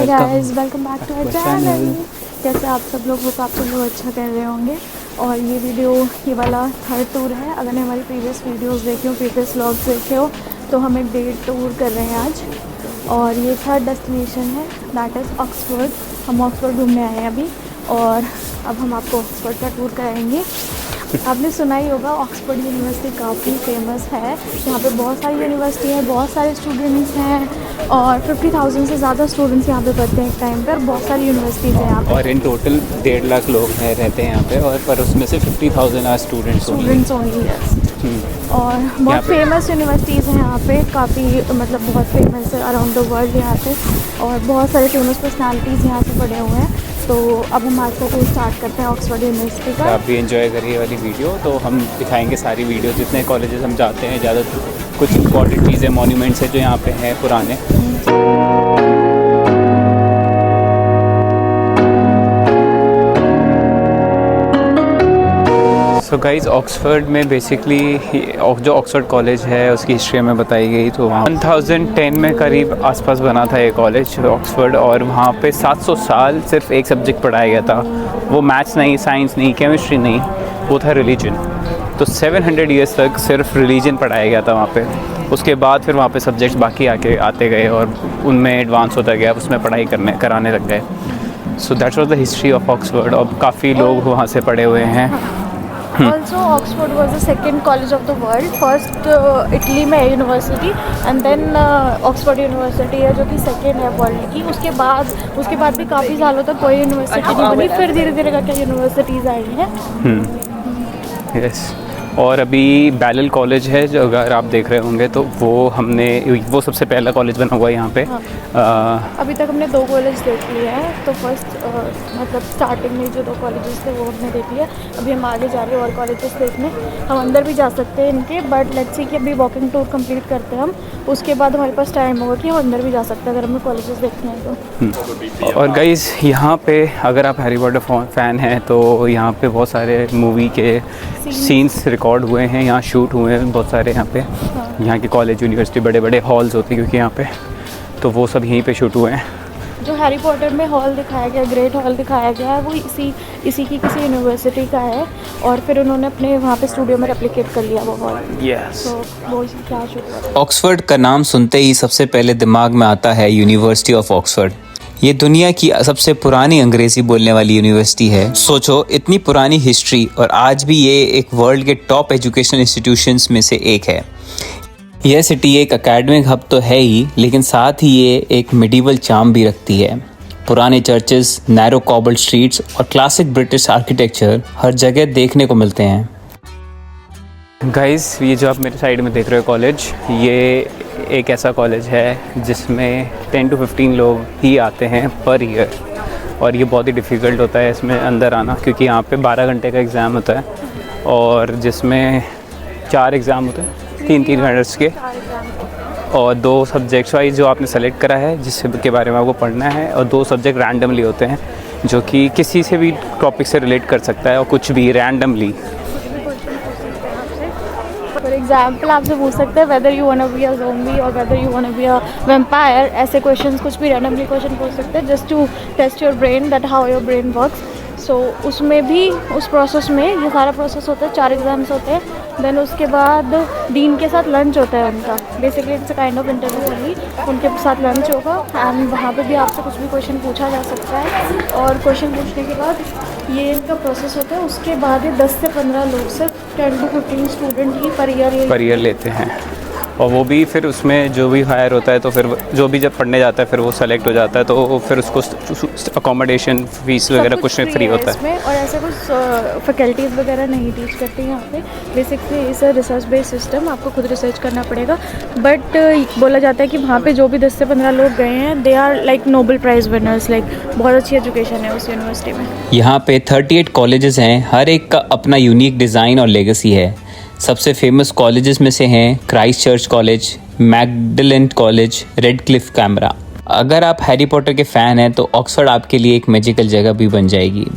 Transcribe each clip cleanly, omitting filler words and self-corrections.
Hi guys, welcome back to our channel. कैसे आप सब लोग हो? आप सब लोग अच्छा कर रहे होंगे। और ये वीडियो ये वाला थर्ड टूर है। अगर ने हमारी प्रीवियस वीडियोस देखी हो, प्रीवियस व्लॉग्स देखे हो, तो हम एक डे टूर कर रहे हैं आज। और ये थर्ड डेस्टिनेशन है, दैट इज़ ऑक्सफोर्ड। हम ऑक्सफोर्ड घूमने आए हैं अभी, और अब हम आपको ऑक्सफोर्ड का टूर कराएंगे। आपने सुना ही होगा, ऑक्सफोर्ड यूनिवर्सिटी काफ़ी फेमस है। यहाँ पे बहुत सारी यूनिवर्सिटी है, बहुत सारे स्टूडेंट्स हैं, और 50,000 से ज़्यादा स्टूडेंट्स यहाँ पे पढ़ते हैं एक टाइम पर। बहुत सारी यूनिवर्सिटीज़ हैं यहाँ पे, और इन टोटल 1.5 लाख लोग हैं रहते हैं यहाँ पे, और पर उसमें से 50,000 आर स्टूडेंट्स ओनली। यस। और बहुत फेमस यूनिवर्सिटीज़ हैं यहाँ पे, काफ़ी मतलब बहुत फेमस है अराउंड द वर्ल्ड यहाँ पे। और बहुत सारे फेमस पर्सनालिटीज़ यहाँ से पढ़े हुए हैं। तो अब हम आज का टूर स्टार्ट करते हैं ऑक्सफोर्ड यूनिवर्सिटी का। आप भी एंजॉय करिए वाली वीडियो। तो हम दिखाएंगे सारी वीडियो, जितने कॉलेजेस हम जाते हैं, ज़्यादा कुछ इंपॉर्टेंट चीज़ें, मॉन्यूमेंट्स हैं जो यहाँ पे हैं पुराने। सो गाइज़, ऑक्सफोर्ड में बेसिकली जो ऑक्सफोर्ड कॉलेज है उसकी हिस्ट्री में बताई गई। तो वहाँ 1010 में करीब आसपास बना था ये कॉलेज ऑक्सफोर्ड, और वहाँ पे 700 साल सिर्फ एक सब्जेक्ट पढ़ाया गया था। वो मैथ्स नहीं, साइंस नहीं, केमिस्ट्री नहीं, वो था रिलीजन। तो 700 ईयर्स तक सिर्फ रिलीजन पढ़ाया गया था वहाँ पे। उसके बाद फिर वहाँ पे सब्जेक्ट्स बाकी आते गए, और उनमें एडवांस होता गया, उसमें पढ़ाई कराने लग गए। So that's was the history of Oxford. अब काफ़ी लोग वहाँ से पढ़े हुए हैं। Also, Oxford was the second college of the world. First Italy में है university, and then Oxford university है जो कि सेकेंड है वर्ल्ड की। उसके बाद भी काफ़ी सालों तक कोई यूनिवर्सिटी नहीं बनी, फिर धीरे धीरे करके यूनिवर्सिटीज़ आई हैं। यस। और अभी बैलेल कॉलेज है जो, अगर आप देख रहे होंगे तो वो सबसे पहला कॉलेज बना हुआ है यहाँ पे। अभी तक हमने 2 कॉलेज देख लिए हैं। तो फर्स्ट मतलब स्टार्टिंग में जो 2 कॉलेजेस थे वो हमने देख लिया। अभी हम आगे जा रहे हैं और कॉलेजेस देखने। हम अंदर भी जा सकते हैं इनके, बट लेट्स सी कि अभी वॉकिंग टूर कंप्लीट करते हैं हम। उसके बाद हमारे पास टाइम होगा कि हम अंदर भी जा सकते हैं अगर हमें कॉलेजेस देखने हैं तो। और गाइज़, यहाँ पे अगर आप हैरी पॉटर फ़ैन हैं तो यहाँ पे बहुत सारे मूवी के सीन्स रिकॉर्ड हुए हैं, यहाँ शूट हुए हैं बहुत सारे यहाँ पे। यहाँ के कॉलेज, यूनिवर्सिटी, बड़े बड़े हॉल्स होते हैं क्योंकि यहाँ पे, तो वो सब यहीं पे शूट हुए हैं। जो हैरी पॉटर में हॉल दिखाया गया, ग्रेट हॉल दिखाया गया है, वो इसी की किसी यूनिवर्सिटी का है, और फिर उन्होंने अपने वहाँ पे स्टूडियो में रेप्लिकेट कर लिया वो हॉल। यस। तो वो क्या शूट हुआ। ऑक्सफोर्ड का नाम सुनते ही सबसे पहले दिमाग में आता है यूनिवर्सिटी ऑफ ऑक्सफोर्ड। ये दुनिया की सबसे पुरानी अंग्रेजी बोलने वाली यूनिवर्सिटी है। सोचो, इतनी पुरानी हिस्ट्री, और आज भी ये एक वर्ल्ड के टॉप एजुकेशनल इंस्टीट्यूशंस में से एक है। यह सिटी एक एकेडमिक हब तो है ही, लेकिन साथ ही ये एक मिडिवल चार्म भी रखती है। पुराने चर्चेस, नैरो कॉबल्ड स्ट्रीट्स और क्लासिक ब्रिटिश आर्किटेक्चर हर जगह देखने को मिलते हैं। गाइज़, ये जो आप मेरे साइड में देख रहे हो कॉलेज, ये एक ऐसा कॉलेज है जिसमें 10 to 15 लोग ही आते हैं पर ईयर। और ये बहुत ही डिफ़िकल्ट होता है इसमें अंदर आना, क्योंकि यहाँ पे 12 घंटे का एग्ज़ाम होता है, और जिसमें 4 एग्ज़ाम होते हैं 3-3 घंटे के, और 2 सब्जेक्ट्स वाइज जो आपने सेलेक्ट करा है जिसके बारे में आपको पढ़ना है, और 2 सब्जेक्ट रैंडमली होते हैं जो कि किसी से भी टॉपिक से रिलेट कर सकता है, और कुछ भी रैंडमली। फॉर एग्जाम्पल आपसे पूछ सकते हैं whether you want to be a zombie और whether you want to be a vampire. ऐसे क्वेश्चंस कुछ भी रैंडमली क्वेश्चन पूछ सकते हैं, just to test your brain, that how your brain works. So उसमें भी, उस प्रोसेस में ये सारा प्रोसेस होता है, 4 एग्ज़ाम्स होते हैं। देन उसके बाद डीन के साथ लंच होता है उनका, basically it's a kind of interview only. उनके साथ लंच होगा, एंड वहाँ पे भी आपसे कुछ भी क्वेश्चन पूछा जा सकता है। और क्वेश्चन पूछने के बाद ये इनका प्रोसेस होता है। उसके बाद ये 10 से 15 लोग, सिर्फ 10 to 15 student he per year लेते हैं। और वो भी फिर उसमें जो भी हायर होता है, तो फिर जो भी जब पढ़ने जाता है फिर वो सेलेक्ट हो जाता है, तो फिर उसको अकोमोडेशन फीस वगैरह कुछ फ्री होता है इसमें। और ऐसे कुछ फैकल्टीज़ वगैरह नहीं टीच करती यहाँ पे। बेसिकली इस रिसर्च बेस्ड सिस्टम, आपको खुद रिसर्च करना पड़ेगा। बट बोला जाता है कि वहाँ पे जो भी 10 से 15 लोग गए हैं, they are like Nobel prize winners. Like बहुत अच्छी एजुकेशन है उस यूनिवर्सिटी में। यहाँ पे 38 कॉलेजेस हैं, हर एक का अपना यूनिक डिज़ाइन और लेगेसी है। सबसे फेमस कॉलेजेस में से हैं Christ Church college, Magdalen college, Radcliffe camera. अगर आप हैरी पॉटर के फ़ैन हैं तो ऑक्सफोर्ड आपके लिए एक मैजिकल जगह भी बन जाएगी।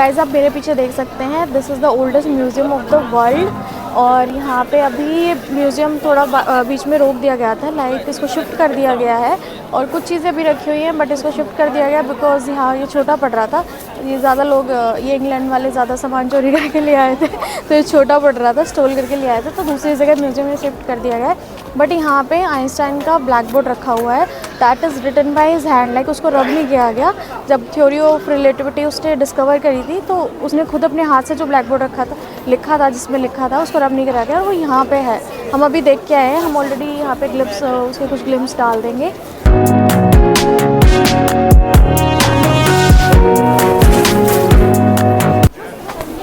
गाइस आप मेरे पीछे देख सकते हैं, this is the oldest museum of the world. और यहाँ पे अभी म्यूज़ियम थोड़ा बीच में रोक दिया गया था, लाइक इसको शिफ्ट कर दिया गया है और कुछ चीज़ें भी रखी हुई हैं, बट इसको शिफ्ट कर दिया गया बिकॉज़ यहाँ ये छोटा पड़ रहा था। ये ज़्यादा लोग ये इंग्लैंड वाले ज़्यादा सामान चोरी करके ले आए थे तो ये छोटा पड़ रहा था, स्टोल करके ले आए थे, तो दूसरी जगह म्यूज़ियम में शिफ्ट कर दिया गया है। बट यहाँ पे आइंस्टाइन का ब्लैक बोर्ड रखा हुआ है, that is written by his hand, like उसको रब नहीं किया गया। जब थ्योरी ऑफ रिलेटिविटी उसने डिस्कवर करी थी तो उसने खुद अपने हाथ से जो ब्लैक बोर्ड लिखा था जिसमें लिखा था उसको रब नहीं करा गया, और वो यहाँ पे है। हम अभी देख के आए हैं, हम ऑलरेडी यहाँ पे ग्लिप्स उसके कुछ ग्लिम्स डाल देंगे।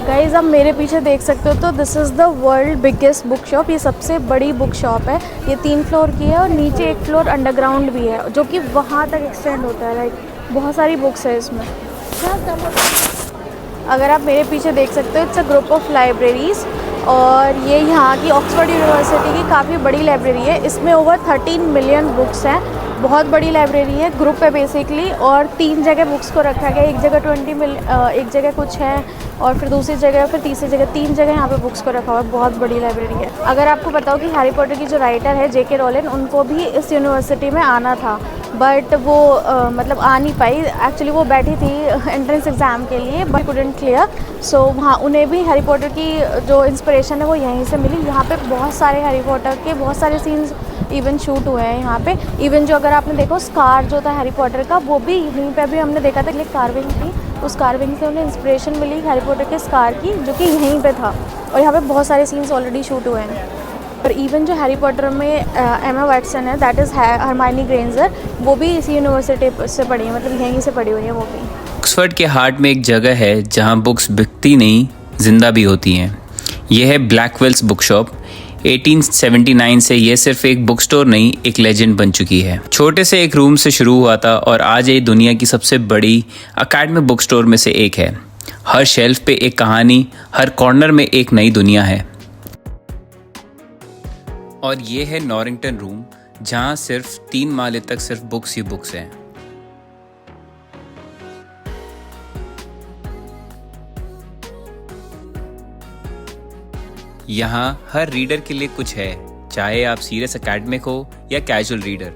गाइज आप मेरे पीछे देख सकते हो तो this is the world biggest book shop. ये सबसे बड़ी बुक शॉप है, ये 3 फ्लोर की है और नीचे 1 फ्लोर अंडरग्राउंड भी है जो कि वहाँ तक एक्सटेंड होता है। लाइक बहुत सारी बुक्स है इसमें। अगर आप मेरे पीछे देख सकते हो, it's a group of libraries, और ये यहाँ की ऑक्सफोर्ड यूनिवर्सिटी की काफ़ी बड़ी लाइब्रेरी है। इसमें ओवर 13 मिलियन बुक्स हैं, बहुत बड़ी लाइब्रेरी है, ग्रुप है बेसिकली। और 3 जगह बुक्स को रखा गया, एक जगह 20 मिलियन, एक जगह कुछ है, और फिर दूसरी जगह, फिर तीसरी जगह, 3 जगह यहाँ पे बुक्स को रखा हुआ है। बहुत बड़ी लाइब्रेरी है। अगर आपको बताओ कि हैरी पॉटर की जो राइटर है जेके रोलिंग, उनको भी इस यूनिवर्सिटी में आना था, बट वो मतलब आ नहीं पाई। एक्चुअली वो बैठी थी एंट्रेंस एग्ज़ाम के लिए, बट कुडंट क्लियर। सो वहाँ उन्हें भी हैरी पॉटर की जो इंस्पिरेशन है वो यहीं से मिली। यहाँ पे बहुत सारे हैरी पॉटर के बहुत सारे सीन्स इवन शूट हुए हैं यहाँ पे। इवन जो अगर आपने देखो स्कार जो था हैरी पॉटर का, वो भी यहीं पे भी हमने देखा था कि कार्विंग थी, उस कार्विंग से उन्हें इंस्पिरेशन मिली हैरी पॉटर के स्कार की, जो कि यहीं पे था। और यहाँ पे बहुत सारे सीन्स ऑलरेडी शूट हुए हैं। और इवन जो हैरी पॉटर में एमा वॉटसन है, दैट इज़ हरमाइनी ग्रेंजर, वो भी इसी यूनिवर्सिटी से पढ़ी है, मतलब यहीं से पढ़ी हुई है वो भी। ऑक्सफोर्ड के हार्ट में एक जगह है जहां बुक्स बिकती नहीं, जिंदा भी होती हैं। यह है ब्लैकवेल्स बुक शॉप। 1879 से यह सिर्फ एक बुक स्टोर नहीं, एक लेजेंड बन चुकी है। छोटे से एक रूम से शुरू हुआ था और आज ये दुनिया की सबसे बड़ी एकेडमिक बुक स्टोर में से एक है। हर शेल्फ पे एक कहानी, हर कॉर्नर में एक नई दुनिया है। और ये है नॉरिंगटन रूम, जहां सिर्फ 3 माले तक सिर्फ बुक्स ही बुक्स हैं। यहाँ हर रीडर के लिए कुछ है, चाहे आप सीरियस एकेडमिक हो या कैजुअल रीडर।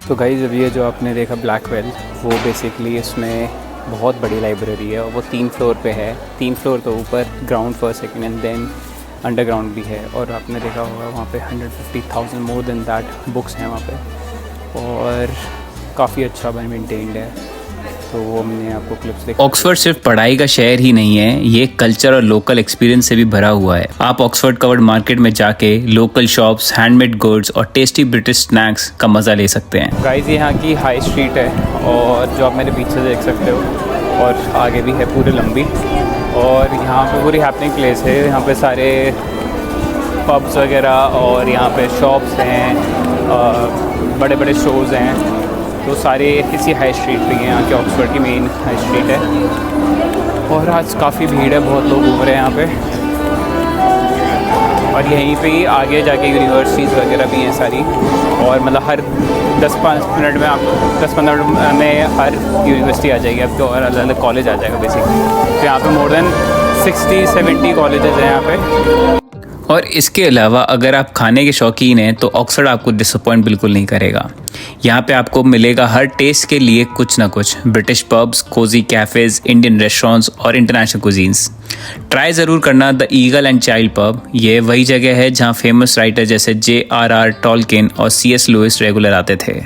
तो गाइस अब ये जो आपने देखा ब्लैकवेल, वो बेसिकली इसमें बहुत बड़ी लाइब्रेरी है और वो 3 फ्लोर पे है। 3 फ्लोर तो ऊपर, ground, first, second and then underground भी है। और आपने देखा होगा वहाँ पे 150,000 मोर देन दैट बुक्स हैं वहाँ पे, और काफ़ी अच्छा मेंटेन्ड है। तो वो हमने आपको क्लिप्स देखा। ऑक्सफोर्ड सिर्फ पढ़ाई का शहर ही नहीं है, ये कल्चर और लोकल एक्सपीरियंस से भी भरा हुआ है। आप ऑक्सफोर्ड कवर्ड मार्केट में जाके लोकल शॉप्स, हैंडमेड गुड्स और टेस्टी ब्रिटिश स्नैक्स का मज़ा ले सकते हैं। गाइस यहाँ की हाई स्ट्रीट है, और जो आप मेरे पीछे देख सकते हो, और आगे भी है पूरी लंबी, और यहाँ पे पूरी हैपनिंग प्लेस है। यहाँ पे सारे पब्स वगैरह और यहाँ पे शॉप्स हैं, बड़े बड़े स्टोर्स हैं। तो सारे इसी हाई स्ट्रीट पे हैं, यहाँ के ऑक्सफोर्ड की मेन हाई स्ट्रीट है। और आज काफ़ी भीड़ है, बहुत लोग घूम रहे हैं यहाँ पे। और यहीं पे ही आगे जाके यूनिवर्सिटीज़ वगैरह भी हैं सारी, और मतलब हर 10-5 मिनट में, आप 10-15 मिनट में हर यूनिवर्सिटी आ जाएगी आपको, और अलग अलग कॉलेज आ जाएगा बेसिकली। तो यहाँ पे मोर देन 60-70 कॉलेजेस हैं यहाँ पे। और इसके अलावा अगर आप खाने के शौकीन हैं तो ऑक्सफोर्ड आपको डिसअपॉइंट बिल्कुल नहीं करेगा। यहाँ पे आपको मिलेगा हर टेस्ट के लिए कुछ ना कुछ। British pubs, cosy cafes, Indian restaurants और इंटरनेशनल कुजीन्स। ट्राई ज़रूर करना the Eagle and Child pub. ये वही जगह है जहाँ फेमस राइटर जैसे J.R.R. टॉलकिन और C.S. लुइस रेगुलर आते थे।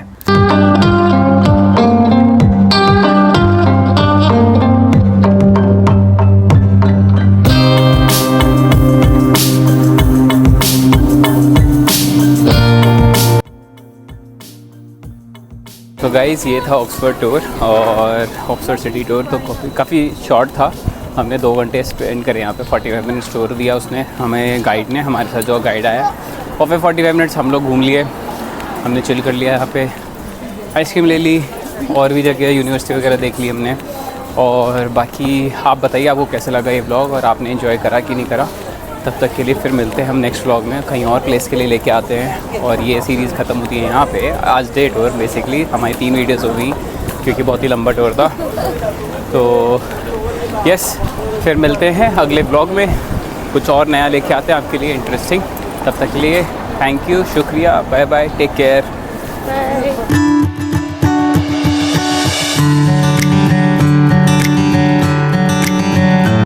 तो गाइज़ ये था ऑक्सफोर्ड टूर, और ऑक्सफोर्ड सिटी टूर तो काफ़ी शॉर्ट था। हमने 2 घंटे स्पेंड करे यहाँ पे। 45 मिनट्स टूर दिया उसने हमें, गाइड ने, हमारे साथ जो गाइड आया। और फिर 45 मिनट्स हम लोग घूम लिए, हमने चिल कर लिया यहाँ पे, आइसक्रीम ले ली, और भी जगह यूनिवर्सिटी वगैरह देख ली हमने। और बाकी आप बताइए आपको कैसा लगा ये ब्लॉग, और आपने एंजॉय करा कि नहीं करा। तब तक के लिए फिर मिलते हैं हम नेक्स्ट व्लॉग में, कहीं और प्लेस के लिए लेके आते हैं। और ये सीरीज़ ख़त्म होती है यहाँ पे आज डे टूर। बेसिकली हमारी 3 वीडियोज़ हो गई क्योंकि बहुत ही लंबा टूर था। तो यस, फिर मिलते हैं अगले व्लॉग में, कुछ और नया लेके आते हैं आपके लिए इंटरेस्टिंग। तब तक के लिए थैंक यू, शुक्रिया, bye bye, take care. Bye.